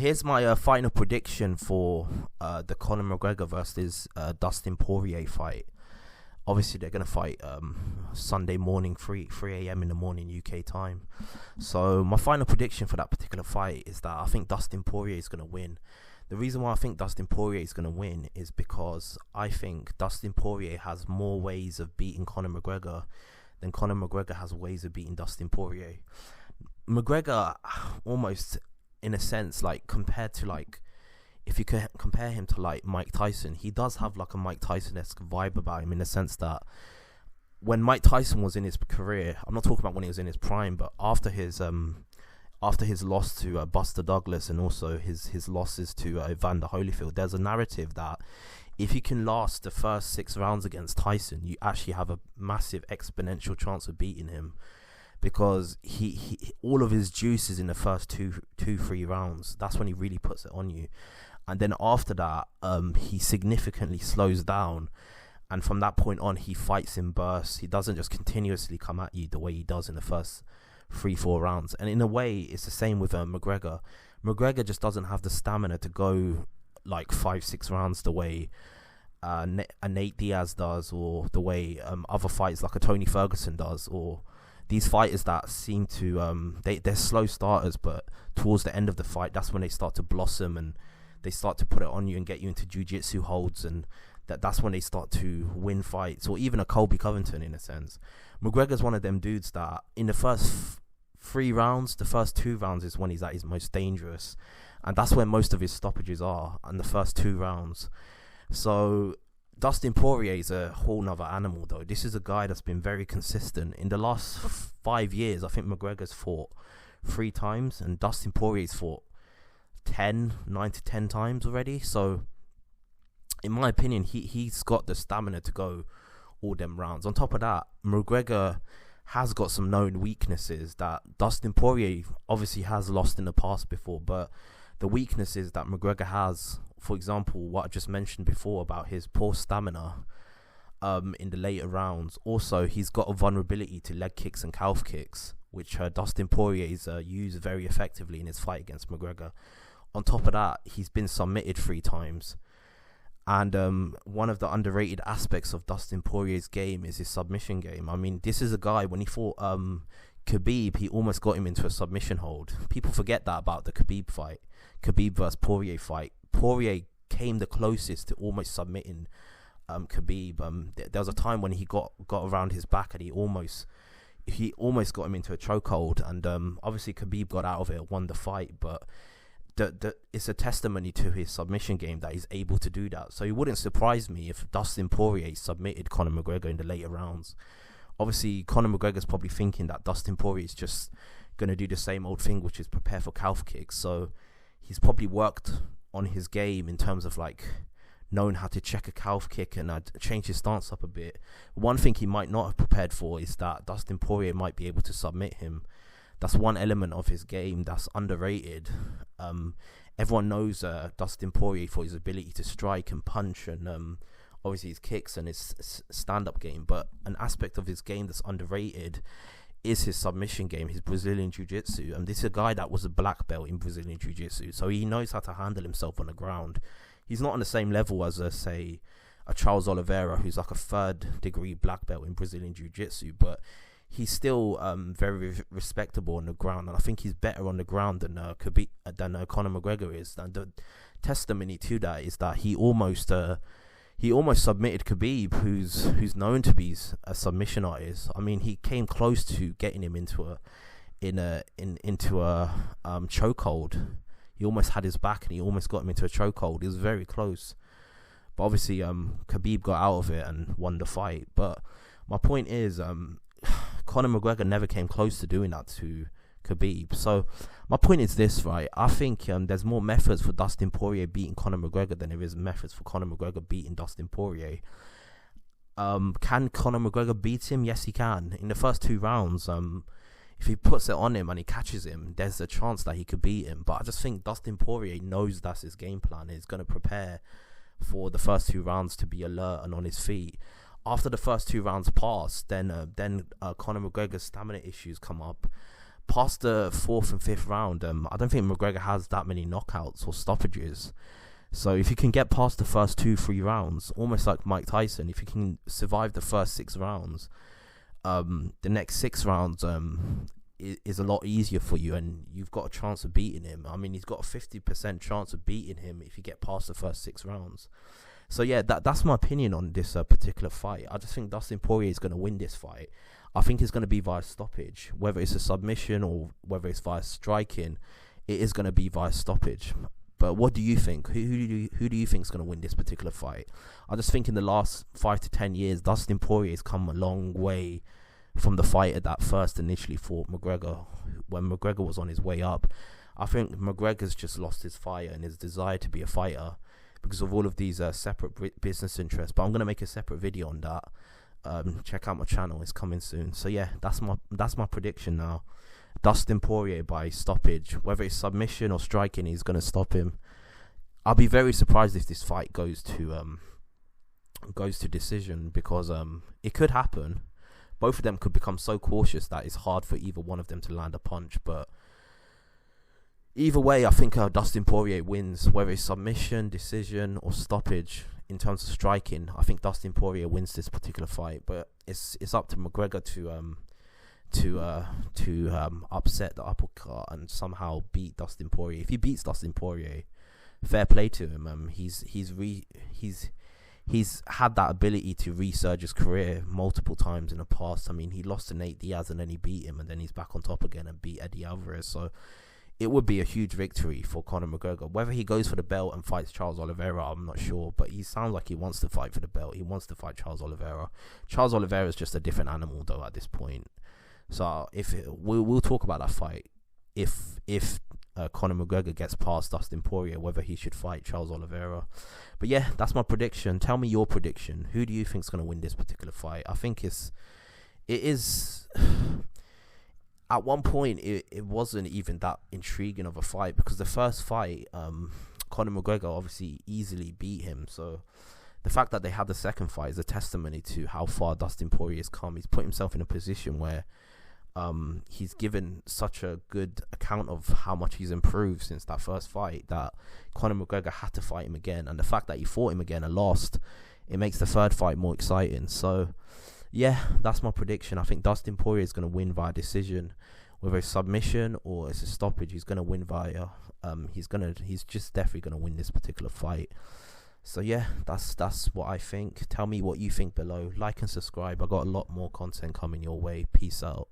here's my final prediction for the Conor McGregor versus Dustin Poirier fight. Obviously, they're going to fight Sunday morning, 3 a.m. in the morning, UK time. So my final prediction for that particular fight is that I think Dustin Poirier is going to win. The reason why I think Dustin Poirier is going to win is because I think Dustin Poirier has more ways of beating Conor McGregor than Conor McGregor has ways of beating Dustin Poirier. McGregor, almost in a sense, like compared to like, if you could compare him to like Mike Tyson, he does have like a Mike Tyson-esque vibe about him in the sense that when Mike Tyson was in his career, I'm not talking about when he was in his prime, but after his loss to Buster Douglas and also his losses to Evander Holyfield, there's a narrative that if you can last the first 6 rounds against Tyson, you actually have a massive exponential chance of beating him, because he all of his juice is in the first 3 rounds. That's when he really puts it on you. And then after that, he significantly slows down. And from that point on, he fights in bursts. He doesn't just continuously come at you the way he does in the first 3-4 rounds. And in a way, it's the same with McGregor. McGregor just doesn't have the stamina to go like 5-6 rounds the way a Nate Diaz does, or the way other fighters like a Tony Ferguson does, or these fighters that seem to they're slow starters, but towards the end of the fight, that's when they start to blossom and they start to put it on you and get you into jiu-jitsu holds, and that's when they start to win fights. Or even a Colby Covington, in a sense. McGregor's one of them dudes that in the first 3 rounds, the first 2 rounds is when he's at his most dangerous, and that's where most of his stoppages are, in the first 2 rounds. So Dustin Poirier is a whole nother animal, though. This is a guy that's been very consistent. In the last 5 years, I think McGregor's fought 3 times, and Dustin Poirier's fought 9 to 10 times already. So in my opinion, he's got the stamina to go all them rounds. On top of that, McGregor has got some known weaknesses that Dustin Poirier obviously has lost in the past before, but the weaknesses that McGregor has, for example, what I just mentioned before about his poor stamina in the later rounds. Also, he's got a vulnerability to leg kicks and calf kicks, which Dustin Poirier's used very effectively in his fight against McGregor. On top of that, he's been submitted 3 times. And one of the underrated aspects of Dustin Poirier's game is his submission game. I mean, this is a guy, when he fought Khabib, he almost got him into a submission hold. People forget that about the Khabib fight. Khabib versus Poirier fight. Poirier came the closest to almost submitting Khabib. There was a time when he got around his back and he almost got him into a chokehold. And obviously Khabib got out of it, won the fight, but it's a testimony to his submission game that he's able to do that. So it wouldn't surprise me if Dustin Poirier submitted Conor McGregor in the later rounds. Obviously, Conor McGregor's probably thinking that Dustin Poirier is just going to do the same old thing, which is prepare for calf kicks. So he's probably worked on his game in terms of like knowing how to check a calf kick and change his stance up a bit. One thing he might not have prepared for is that Dustin Poirier might be able to submit him. That's one element of his game that's underrated. Everyone knows Dustin Poirier for his ability to strike and punch, and obviously his kicks and his stand-up game. But an aspect of his game that's underrated is his submission game, his Brazilian Jiu-Jitsu. And this is a guy that was a black belt in Brazilian Jiu-Jitsu, so he knows how to handle himself on the ground. He's not on the same level as, say, a Charles Oliveira, who's like a 3rd-degree black belt in Brazilian Jiu-Jitsu, but he's still very respectable on the ground, and I think he's better on the ground than Conor McGregor is. And the testimony to that is that he almost submitted Khabib, who's known to be a submission artist. I mean, he came close to getting him into a chokehold. He almost had his back, and he almost got him into a chokehold. It was very close, but obviously Khabib got out of it and won the fight. But my point is, Conor McGregor never came close to doing that to Khabib. So my point is this, right? I think there's more methods for Dustin Poirier beating Conor McGregor than there is methods for Conor McGregor beating Dustin Poirier. Can Conor McGregor beat him? Yes, he can. In the first 2 rounds, if he puts it on him and he catches him, there's a chance that he could beat him. But I just think Dustin Poirier knows that's his game plan. He's going to prepare for the first 2 rounds to be alert and on his feet. After the first 2 rounds pass, then Conor McGregor's stamina issues come up. past the 4th and 5th round, I don't think McGregor has that many knockouts or stoppages. So if you can get past the first 2-3 rounds, almost like Mike Tyson, if you can survive the first 6 rounds, the next 6 rounds is a lot easier for you, and you've got a chance of beating him. I mean, he's got a 50% chance of beating him if you get past the first 6 rounds. So yeah, that's my opinion on this particular fight. I just think Dustin Poirier is going to win this fight. I think it's going to be via stoppage, whether it's a submission or whether it's via striking. It is going to be via stoppage. But what do you think? Who do you think is going to win this particular fight? I just think in the last 5 to 10 years, Dustin Poirier has come a long way from the fighter that first initially fought McGregor, when McGregor was on his way up. I think McGregor's just lost his fire and his desire to be a fighter because of all of these separate business interests. But I'm going to make a separate video on that. Check out my channel, it's coming soon. So yeah, that's my prediction now. Dustin Poirier by stoppage, whether it's submission or striking, he's going to stop him. I'll be very surprised if this fight goes to decision, because it could happen. Both of them could become so cautious that it's hard for either one of them to land a punch. But either way, I think Dustin Poirier wins, whether it's submission, decision, or stoppage. In terms of striking, I think Dustin Poirier wins this particular fight. But it's up to McGregor to upset the uppercut and somehow beat Dustin Poirier. If he beats Dustin Poirier, fair play to him. He's had that ability to resurge his career multiple times in the past. I mean, he lost to Nate Diaz and then he beat him, and then he's back on top again and beat Eddie Alvarez. So it would be a huge victory for Conor McGregor. Whether he goes for the belt and fights Charles Oliveira, I'm not sure, but he sounds like he wants to fight for the belt. He wants to fight Charles Oliveira. Charles Oliveira is just a different animal, though, at this point. So we'll talk about that fight if Conor McGregor gets past Dustin Poirier, whether he should fight Charles Oliveira. But yeah, that's my prediction. Tell me your prediction. Who do you think is going to win this particular fight? I think it is. At one point, it wasn't even that intriguing of a fight, because the first fight, Conor McGregor obviously easily beat him. So the fact that they had the second fight is a testimony to how far Dustin Poirier has come. He's put himself in a position where he's given such a good account of how much he's improved since that first fight that Conor McGregor had to fight him again. And the fact that he fought him again and lost, it makes the third fight more exciting. So yeah, that's my prediction. I think Dustin Poirier is going to win via decision, whether it's submission or it's a stoppage. He's going to win via he's just definitely going to win this particular fight. So yeah, that's what I think. Tell me what you think below. Like and subscribe. I got a lot more content coming your way. Peace out.